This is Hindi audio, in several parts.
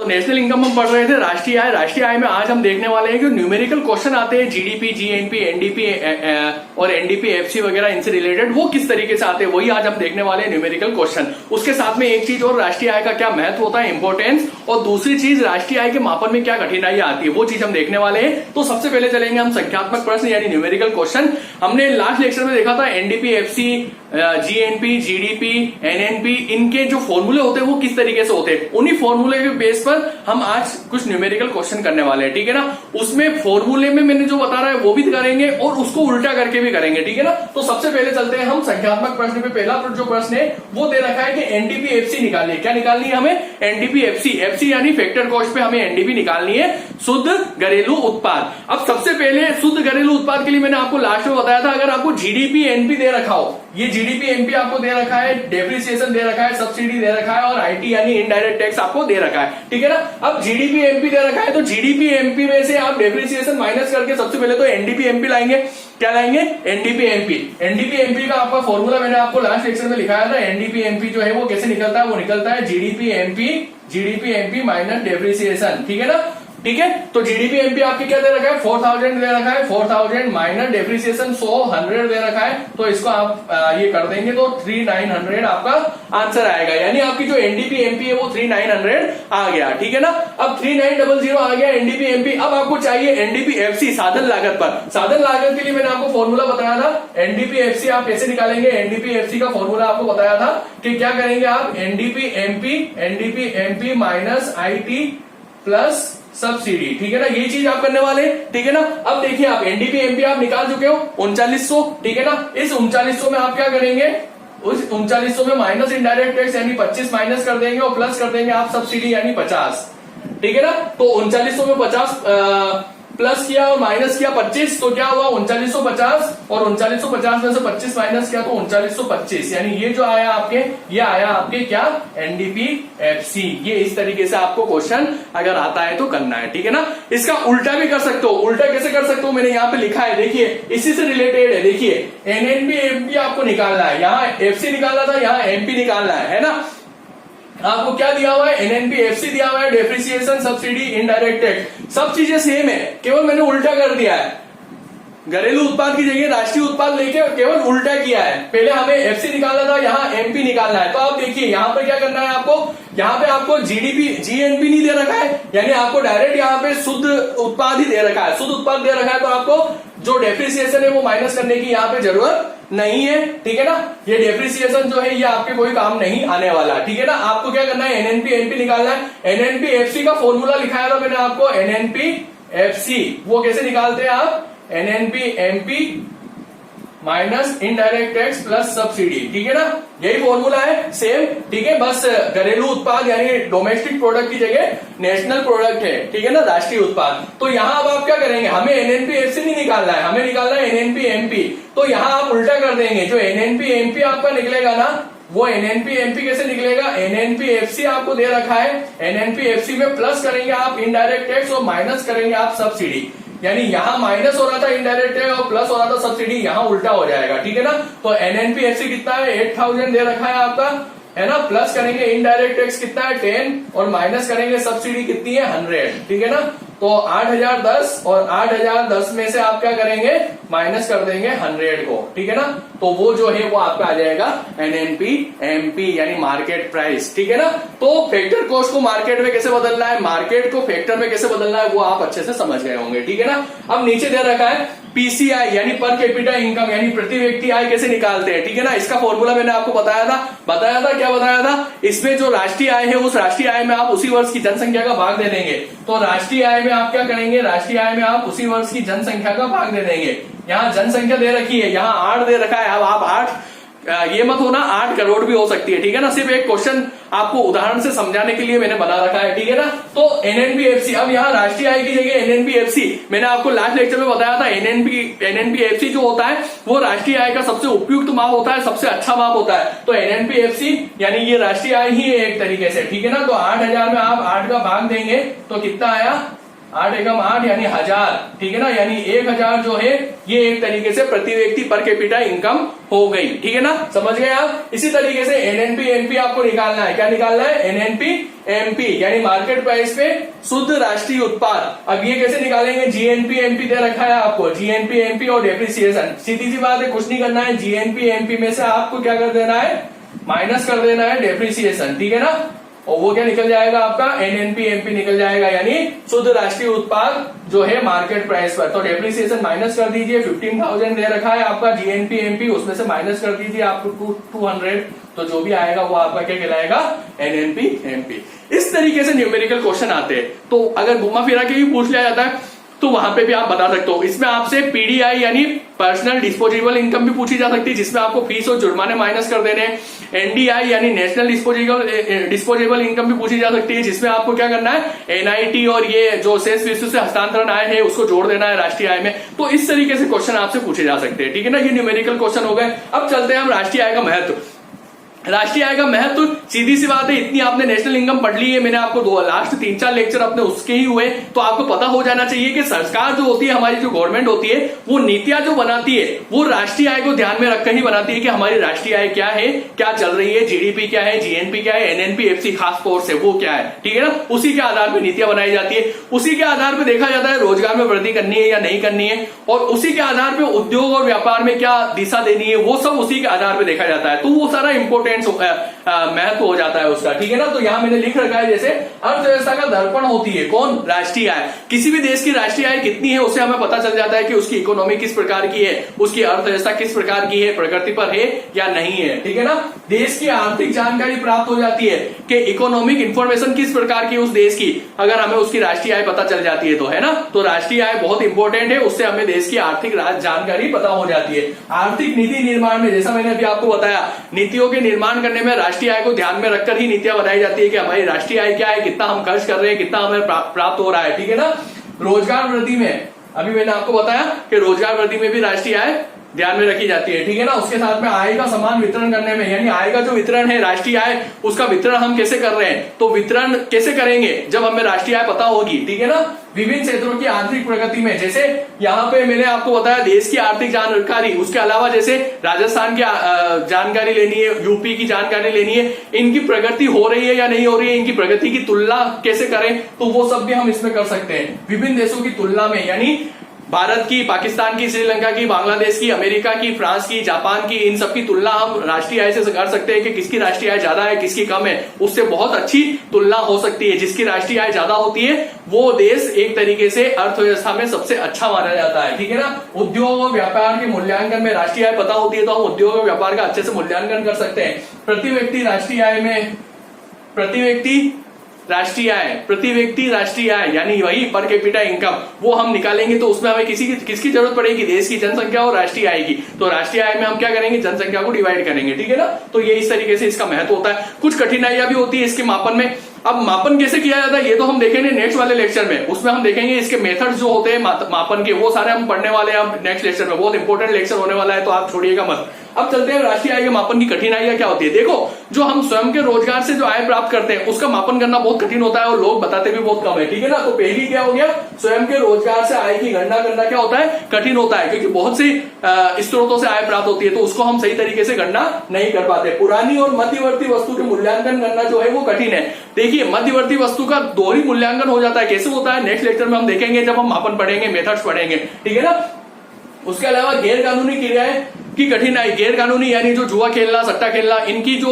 तो नेशनल इनकम हम पढ़ रहे थे, राष्ट्रीय आय में आज हम देखने वाले हैं कि न्यूमेरिकल क्वेश्चन आते हैं जीडीपी, जीएनपी, एनडीपी और एनडीपी, एफसी वगैरह इनसे रिलेटेड, वो किस तरीके से आते हैं वही आज हम देखने वाले हैं न्यूमेरिकल क्वेश्चन। उसके साथ में एक चीज और, राष्ट्रीय आय का क्या महत्व होता है, इंपॉर्टेंस, और दूसरी चीज राष्ट्रीय आय के मापन में क्या कठिनाइयां आती है वो चीज हम देखने वाले हैं। तो सबसे पहले चलेंगे हम संख्यात्मक प्रश्न यानी न्यूमेरिकल क्वेश्चन। हमने लास्ट लेक्चर में देखा था NDP, FC, GNP, GDP, NNP, इनके जो फॉर्मूले होते हैं वो किस तरीके से होते हैं, उन्हीं फॉर्मूले के बेस पर हम आज कुछ न्यूमेरिकल क्वेश्चन करने वाले हैं, ठीक है ना। उसमें फॉर्मूले में मैंने जो बता रहा है वो भी करेंगे और उसको उल्टा करके भी करेंगे, ठीक है ना। तो सबसे पहले चलते हैं हम संख्यात्मक प्रश्न पे। पहला जो प्रश्न है वो दे रखा है कि एनडीपी एफसी निकालनी है। क्या निकालनी है हमें? NDP FC. एफसी यानी फैक्टर कॉस्ट पे हमें एनडीपी निकालनी है, शुद्ध घरेलू उत्पाद। अब सबसे पहले शुद्ध घरेलू उत्पाद के लिए मैंने आपको लास्ट में बताया था, अगर आपको जीडीपी एनपी दे रखा हो, ये जीडीपी एमपी आपको दे रखा है, डेप्रिसिएशन दे रखा है, सब्सिडी दे रखा है और आईटी यानी इनडायरेक्ट टैक्स आपको दे रखा है, ठीक है ना। अब जीडीपी एमपी दे रखा है तो जीडीपी एमपी में से आप डेप्रिसिएशन माइनस करके सबसे पहले तो एनडीपी एमपी लाएंगे। क्या लाएंगे? NDP MP. एनडीपी एमपी का आपका फॉर्मूला मैंने आपको लास्ट लेक्चर में लिखाया था। एनडीपी एमपी जो है वो कैसे निकलता है? वो निकलता है जीडीपी एमपी माइनस डेप्रिसिएशन, ठीक है ना। ठीक है, तो जीडीपी एमपी आपकी क्या दे रखा है? 4000 दे रखा है, 4000 माइनस डेप्रिसिएशन 100 दे रखा है, तो इसको आप ये कर देंगे तो 3900 आपका आंसर आएगा। यानी आपकी जो एनडीपी एमपी है वो 3900 आ गया, ठीक है ना। अब 3900 आ गया एनडीपी एमपी। अब आपको चाहिए एनडीपी एफसी साधन लागत पर। साधन लागत के लिए मैंने आपको फॉर्मूला बताया था, एनडीपी एफसी आप कैसे निकालेंगे? एनडीपी एफसी का फॉर्मूला आपको बताया था कि क्या करेंगे आप? NDP MP minus IT plus subsidy, ठीक है ना। ये चीज आप करने वाले, ठीक है ना। अब देखिए आप एनडीपी एमपी आप निकाल चुके हो 3900, ठीक है ना। इस 3900 में आप क्या करेंगे? उस 3900 में माइनस इनडायरेक्ट टैक्स यानी 25 माइनस कर देंगे और प्लस कर देंगे आप सब्सिडी यानी 50, ठीक है ना। तो 3900 में 50 प्लस किया और माइनस किया 25, तो क्या हुआ? 3950 और 3950 में से 25 माइनस किया तो 3925, यानी ये जो आया आपके, ये आया आपके क्या? NDP FC. ये इस तरीके से आपको क्वेश्चन अगर आता है तो करना है, ठीक है ना। इसका उल्टा भी कर सकते हो। उल्टा कैसे कर सकते हो? मैंने यहाँ पे लिखा है, देखिए इसी से रिलेटेड है। देखिए एनएनपी एमपी आपको निकालना है, यहाँ एफसी निकालना था, यहाँ एमपी निकालना है ना। आपको क्या दिया हुआ है? एनएनपी एफसी दिया हुआ है, डेप्रिसिएशन, सब्सिडी, इनडायरेक्ट टैक्स, सब चीजें सेम है, केवल मैंने उल्टा कर दिया है। घरेलू उत्पाद की जगह राष्ट्रीय उत्पाद लेके केवल उल्टा किया है। पहले हमें एफसी निकालना था, यहाँ एमपी निकालना है। तो आप देखिए यहाँ पर क्या करना है आपको? यहाँ पे आपको जीडीपी जीएनपी नहीं दे रखा है, यानी आपको डायरेक्ट यहाँ पे शुद्ध उत्पाद ही दे रखा है। शुद्ध उत्पाद दे रखा है तो आपको जो डेप्रिसिएशन है वो माइनस करने की यहाँ पे जरूरत नहीं है, ठीक है ना। ये डेप्रिसिएशन जो है ये आपके कोई काम नहीं आने वाला, ठीक है ना। आपको क्या करना है? एनएनपी एमपी निकालना है। एनएनपी एफसी का फॉर्मूला लिखाया था मैंने आपको, एनएनपी एफसी। वो कैसे निकालते हैं आप? NNP MP minus indirect tax plus subsidy, ठीक है ना। यही फॉर्मूला है सेम, ठीक है। बस घरेलू उत्पाद यानी डोमेस्टिक प्रोडक्ट की जगह नेशनल प्रोडक्ट है, ठीक है ना, राष्ट्रीय उत्पाद। तो यहाँ अब आप क्या करेंगे? हमें एनएनपी एफसी नहीं निकालना है, हमें निकालना है एनएनपी एमपी। तो यहाँ आप उल्टा कर देंगे, जो एनएनपी एमपी आपका निकलेगा ना, वो एनएनपी एमपी कैसे निकलेगा? एनएनपी एफसी आपको दे रखा है, एनएनपी एफसी में प्लस करेंगे आप इनडायरेक्ट टैक्स और माइनस करेंगे आप सब्सिडी। यानी यहां माइनस हो रहा था इनडायरेक्ट टैक्स और प्लस हो रहा था सब्सिडी, यहां उल्टा हो जाएगा, ठीक है ना। तो एनएनपी एफसी कितना है? 8000 दे रखा है आपका, है ना। प्लस करेंगे इनडायरेक्ट टैक्स कितना है? 10 और माइनस करेंगे सब्सिडी कितनी है? 100, ठीक है ना। तो 8010 और 8010 में से आप क्या करेंगे? माइनस कर देंगे 100 को, ठीक है ना। तो वो जो है वो आपका आ जाएगा एनएनपी एमपी यानी मार्केट प्राइस, ठीक है ना। तो फैक्टर कॉस्ट को मार्केट में कैसे बदलना है, मार्केट को फैक्टर में कैसे बदलना है, वो आप अच्छे से समझ गए होंगे, ठीक है ना। अब नीचे दे रखा है पीसीआई यानी पर कैपिटा इनकम यानी प्रति व्यक्ति आय कैसे निकालते हैं, ठीक है ना। इसका फॉर्मूला मैंने आपको बताया था। क्या बताया था? इसमें जो राष्ट्रीय आय है उस राष्ट्रीय आय में आप उसी वर्ष की जनसंख्या का भाग दे देंगे। तो राष्ट्रीय आय में आप क्या करेंगे? राष्ट्रीय आय में आप उसी वर्ष की जनसंख्या का भाग दे देंगे। यहाँ जनसंख्या दे रखी है, यहाँ 8 दे रखा है। अब आप 8 ये मत होना 8 करोड़ भी हो सकती है, ठीक है ना। सिर्फ एक क्वेश्चन आपको उदाहरण से समझाने के लिए मैंने बना रखा है, ठीक है ना। तो एनएनपी एफसी, अब यहाँ राष्ट्रीय आय की जगह एनएनपी एफसी, मैंने आपको लास्ट लेक्चर में बताया था एनएनपी एफसी जो होता है वो राष्ट्रीय आय का सबसे उपयुक्त माप होता है, सबसे अच्छा माप होता है। तो एनएनपी एफसी यानी ये राष्ट्रीय आय ही है एक तरीके से, ठीक है ना। तो 8000 में आप 8 का भाग देंगे तो कितना आया? 8 एकम 8 यानी 1000, ठीक है ना, यानी 1000 जो है ये एक तरीके से प्रति व्यक्ति पर कैपिटा इनकम हो गई, ठीक है ना, समझ गए आप। इसी तरीके से एनएनपी एमपी आपको निकालना है, क्या निकालना है, एनएनपी एमपी यानी मार्केट प्राइस पे शुद्ध राष्ट्रीय उत्पाद। अब ये कैसे निकालेंगे, जीएनपी एमपी दे रखा है आपको, जीएनपी एमपी और डेप्रिसिएशन, सीधी सी बात है, कुछ नहीं करना है, जीएनपी एमपी में से आपको क्या कर देना है, माइनस कर देना है डेप्रिसिएशन, ठीक है ना, और वो क्या निकल जाएगा आपका, एनएनपी एमपी निकल जाएगा, यानी शुद्ध राष्ट्रीय उत्पाद जो है मार्केट प्राइस पर। तो डेप्रिसिएशन माइनस कर दीजिए, 15,000 दे रखा है आपका जीएनपी एमपी, उसमें से माइनस कर दीजिए आपको 200, तो जो भी आएगा वो आपका क्या कहलाएगा, एनएनपी एमपी। इस तरीके से न्यूमेरिकल क्वेश्चन आते हैं। तो अगर घुमा फिरा के भी पूछ लिया जाता है तो वहां पे भी आप बता सकते हो। इसमें आपसे पीडीआई यानी पर्सनल डिस्पोजेबल इनकम भी पूछी जा सकती है, जिसमें आपको फीस और जुर्माने माइनस कर देने। एनडीआई यानी नेशनल डिस्पोजेबल इनकम भी पूछी जा सकती है, जिसमें आपको क्या करना है, एनआईटी और ये जो शेष विश्व से हस्तांतरण आय है उसको जोड़ देना है राष्ट्रीय आय में। तो इस तरीके से क्वेश्चन आपसे पूछे जा सकते हैं, ठीक है ना, ये न्यूमेरिकल क्वेश्चन हो गए। अब चलते हैं हम राष्ट्रीय आय का महत्व। राष्ट्रीय आय का महत्व सीधी सी बात है, इतनी आपने नेशनल इनकम पढ़ ली है, मैंने आपको लास्ट 3-4 लेक्चर अपने उसके ही हुए, तो आपको पता हो जाना चाहिए कि सरकार जो होती है, हमारी जो गवर्नमेंट होती है, वो नीतियां जो बनाती है वो राष्ट्रीय आय को ध्यान में रखकर ही बनाती है कि हमारी राष्ट्रीय आय क्या है, क्या चल रही है, जीडीपी क्या है, जीएनपी क्या है, एनएनपी एफसी खास कोर्स है वो क्या है, ठीक है ना, उसी के आधार पर नीतियां बनाई जाती है, उसी के आधार पर देखा जाता है रोजगार में वृद्धि करनी है या नहीं करनी है, और उसी के आधार पर उद्योग और व्यापार में क्या दिशा देनी है, वो सब उसी के आधार पर देखा जाता है। तो वो सारा इंपॉर्टेंस महत्व हो जाता है उसका, ठीक है ना। तो यहां मैंने लिख रखा है, जैसे अर्थव्यवस्था का दर्पण होती है कौन, राष्ट्रीय आय। किसी भी देश की राष्ट्रीय आय कितनी है उससे हमें पता चल जाता है कि उसकी इकोनॉमी किस प्रकार की है, उसकी अर्थव्यवस्था किस प्रकार की है, प्रगति पर है या नहीं है, ठीक है ना। देश की आर्थिक जानकारी प्राप्त हो जाती है कि इकोनॉमिक इंफॉर्मेशन किस प्रकार की उस देश की, अगर हमें उसकी राष्ट्रीय आय पता चल जाती है तो, है ना। तो राष्ट्रीय आय बहुत इंपॉर्टेंट है, उससे हमें देश की आर्थिक जानकारी पता हो जाती है। आर्थिक नीति निर्माण में, जैसा मैंने अभी आपको बताया, नीतियों के निर्माण करने में राष्ट्रीय आय को ध्यान में रखकर ही नीतियां बनाई जाती है कि हमारी राष्ट्रीय आय क्या है, कितना हम खर्च कर रहे हैं, कितना हमें प्राप्त हो रहा है, ठीक है ना। रोजगार वृद्धि में अभी मैंने आपको बताया कि रोजगार वृद्धि में भी राष्ट्रीय आय ध्यान में रखी जाती है, ठीक है ना। उसके साथ में आय का समान वितरण करने में, यानी आय का जो वितरण है राष्ट्रीय आय, उसका वितरण हम कैसे कर रहे हैं, तो वितरण कैसे करेंगे जब हमें राष्ट्रीय आय पता होगी, ठीक है ना। विभिन्न क्षेत्रों की आर्थिक प्रगति में, जैसे यहाँ पे मैंने आपको बताया देश की आर्थिक जानकारी, उसके अलावा जैसे राजस्थान की जानकारी लेनी है, यूपी की जानकारी लेनी है, इनकी प्रगति हो रही है या नहीं हो रही है, इनकी प्रगति की तुलना कैसे करें, तो वो सब भी हम इसमें कर सकते हैं। विभिन्न देशों की तुलना में, यानी भारत की, पाकिस्तान की, श्रीलंका की, बांग्लादेश की, अमेरिका की, फ्रांस की, जापान की, इन सबकी तुलना हम राष्ट्रीय आय से कर सकते हैं कि किसकी राष्ट्रीय आय ज्यादा है, किसकी कम है, उससे बहुत अच्छी तुलना हो सकती है। जिसकी राष्ट्रीय आय ज्यादा होती है वो देश एक तरीके से अर्थव्यवस्था में सबसे अच्छा माना जाता है, ठीक है ना। उद्योग और व्यापार के मूल्यांकन में राष्ट्रीय आय पता होती है तो हम उद्योग और व्यापार का अच्छे से मूल्यांकन कर सकते हैं। प्रति व्यक्ति राष्ट्रीय आय में, प्रति व्यक्ति राष्ट्रीय आय यानी वही पर कैपिटा इनकम, वो हम निकालेंगे तो उसमें हमें किसकी जरूरत पड़ेगी, देश की जनसंख्या और राष्ट्रीय आय की। तो राष्ट्रीय आय में हम क्या करेंगे, जनसंख्या को डिवाइड करेंगे, ठीक है ना। तो ये इस तरीके से इसका महत्व होता है। कुछ कठिनाइयां भी होती है इसके मापन में। अब मापन कैसे किया जाता है ये तो हम देखेंगे नेक्स्ट वाले लेक्चर में, उसमें हम देखेंगे इसके मेथड्स जो होते हैं मापन के, वो सारे हम पढ़ने वाले हैं अब नेक्स्ट लेक्चर में। बहुत इंपॉर्टेंट लेक्चर होने वाला है, तो आप छोड़िएगा मत। अब चलते हैं राष्ट्रीय आय के मापन की कठिनाइयां क्या होती है। देखो, जो हम स्वयं के रोजगार से जो आय प्राप्त करते हैं उसका मापन करना बहुत कठिन होता है और लोग बताते भी बहुत कम है, ठीक है ना। तो पहली क्या हो गया, स्वयं के रोजगार से आय की गणना करना क्या होता है, कठिन होता है, क्योंकि बहुत सी स्रोतों से आय प्राप्त होती है तो उसको हम सही तरीके से गणना नहीं कर पाते। पुरानी और मध्यवर्ती वस्तु के मूल्यांकन करना जो है वो कठिन है। देखिए, मध्यवर्ती वस्तु का दोहरी मूल्यांकन हो जाता है, कैसे होता है नेक्स्ट लेक्चर में हम देखेंगे जब हम मापन पढ़ेंगे, मेथड्स पढ़ेंगे, ठीक है ना। उसके अलावा गैर कानूनी क्रियाएं की कठिनाई, गैर कानूनी यानी जो जुआ खेलना, सट्टा खेलना, इनकी जो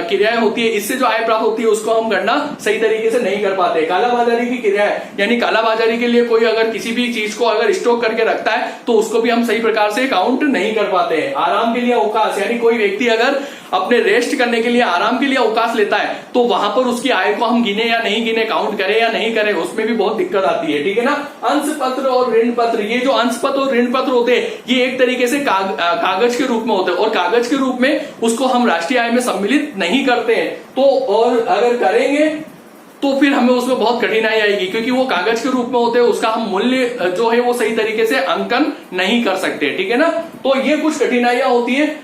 क्रियाएं होती है, इससे जो आय प्राप्त होती है उसको हम गणना सही तरीके से नहीं कर पाते। कालाबाजारी की क्रियाएं, यानी कालाबाजारी के लिए कोई अगर किसी भी चीज को अगर स्टॉक करके रखता है तो उसको भी हम सही प्रकार से काउंट नहीं कर पाते हैं। आराम के लिए अवकाश, यानी कोई व्यक्ति अगर अपने रेस्ट करने के लिए, आराम के लिए अवकाश लेता है तो वहां पर उसकी आय को हम गिने या नहीं गिने, काउंट करें या नहीं करें, उसमें भी बहुत दिक्कत आती है, ठीक है ना। अंश पत्र और ऋण पत्र, ये जो अंश पत्र और ऋण पत्र होते हैं ये एक तरीके से कागज के रूप में होते हैं और कागज के रूप में उसको हम राष्ट्रीय आय में सम्मिलित नहीं करते हैं। तो और अगर करेंगे तो फिर हमें उसमें बहुत कठिनाई आएगी, क्योंकि वो कागज के रूप में होते हैं, उसका हम मूल्य जो है वो सही तरीके से अंकन नहीं कर सकते, ठीक है ना। तो ये कुछ कठिनाइयां होती है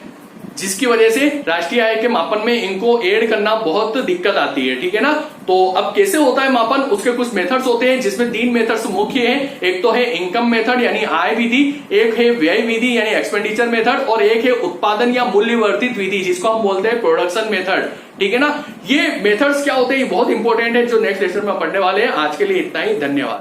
जिसकी वजह से राष्ट्रीय आय के मापन में इनको ऐड करना बहुत दिक्कत आती है, ठीक है ना। तो अब कैसे होता है मापन, उसके कुछ मेथड्स होते हैं जिसमें 3 मेथड्स मुख्य हैं। एक तो है इनकम मेथड यानी आय विधि, एक है व्यय विधि यानी एक्सपेंडिचर मेथड, और एक है उत्पादन या मूल्य वर्धित विधि जिसको हम बोलते हैं प्रोडक्शन मेथड, ठीक है ना। ये मेथड्स क्या होते हैं, ये बहुत इंपॉर्टेंट है जो नेक्स्ट लेसन में पढ़ने वाले हैं। आज के लिए इतना ही, धन्यवाद।